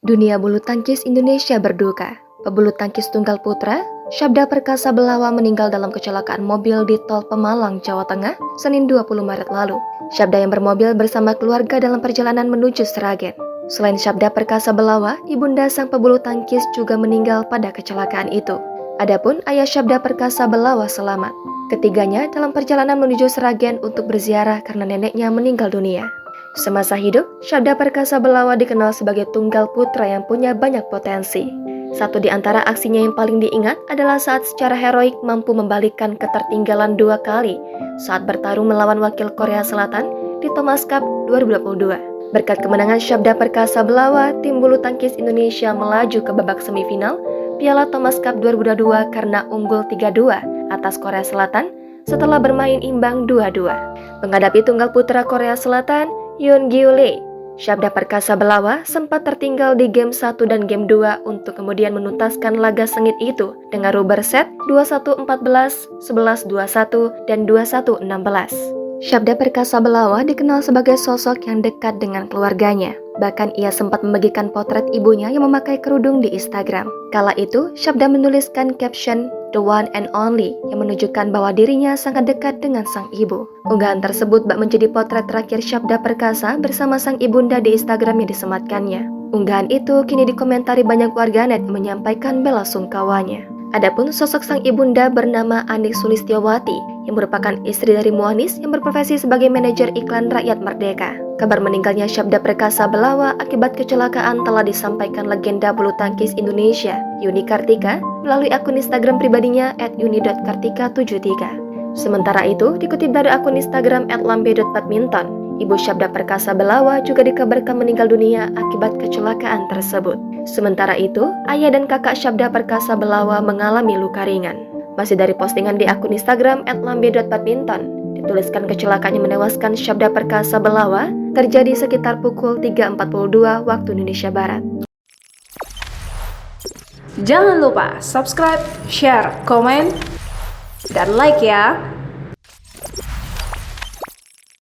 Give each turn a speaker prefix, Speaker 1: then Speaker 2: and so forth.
Speaker 1: Dunia bulu tangkis Indonesia berduka. Pebulu tangkis tunggal putra, Syabda Perkasa Belawa meninggal dalam kecelakaan mobil di Tol Pemalang, Jawa Tengah, Senin 20 Maret lalu. Syabda yang bermobil bersama keluarga dalam perjalanan menuju Sragen. Selain Syabda Perkasa Belawa, ibunda sang pebulu tangkis juga meninggal pada kecelakaan itu. Adapun ayah Syabda Perkasa Belawa selamat. Ketiganya dalam perjalanan menuju Sragen untuk berziarah karena neneknya meninggal dunia. Semasa hidup, Syabda Perkasa Belawa dikenal sebagai tunggal putra yang punya banyak potensi. Satu di antara aksinya yang paling diingat adalah saat secara heroik mampu membalikkan ketertinggalan 2 kali saat bertarung melawan wakil Korea Selatan di Thomas Cup 2022. Berkat kemenangan Syabda Perkasa Belawa, tim bulu tangkis Indonesia melaju ke babak semifinal Piala Thomas Cup 2022 karena unggul 3-2 atas Korea Selatan setelah bermain imbang 2-2. Menghadapi tunggal putra Korea Selatan, Yoon Gyu-lee, Syabda Perkasa Belawa sempat tertinggal di game 1 dan game 2 untuk kemudian menuntaskan laga sengit itu dengan rubber set 21-14, 11-21, dan 21-16. Syabda Perkasa Belawa dikenal sebagai sosok yang dekat dengan keluarganya. Bahkan ia sempat membagikan potret ibunya yang memakai kerudung di Instagram. Kala itu, Syabda menuliskan caption "The One and Only" yang menunjukkan bahwa dirinya sangat dekat dengan sang ibu. Unggahan tersebut bak menjadi potret terakhir Syabda Perkasa bersama sang ibunda di Instagram yang disematkannya. Unggahan itu kini dikomentari banyak warganet yang menyampaikan bela sungkawanya. Adapun sosok sang ibunda bernama Anik Sulistiawati yang merupakan istri dari Muanis yang berprofesi sebagai manajer iklan Rakyat Merdeka. Kabar meninggalnya Syabda Perkasa Belawa akibat kecelakaan telah disampaikan legenda bulu tangkis Indonesia, Yuni Kartika, melalui akun Instagram pribadinya @yuni.kartika73. Sementara itu, dikutip dari akun Instagram @lambe.badminton, ibu Syabda Perkasa Belawa juga dikabarkan meninggal dunia akibat kecelakaan tersebut. Sementara itu, ayah dan kakak Syabda Perkasa Belawa mengalami luka ringan. Masih dari postingan di akun Instagram @lambe.badminton, dituliskan kecelakaan yang menewaskan Syabda Perkasa Belawa terjadi sekitar pukul 3.42 waktu Indonesia Barat.
Speaker 2: Jangan lupa subscribe, share, komen, dan like ya!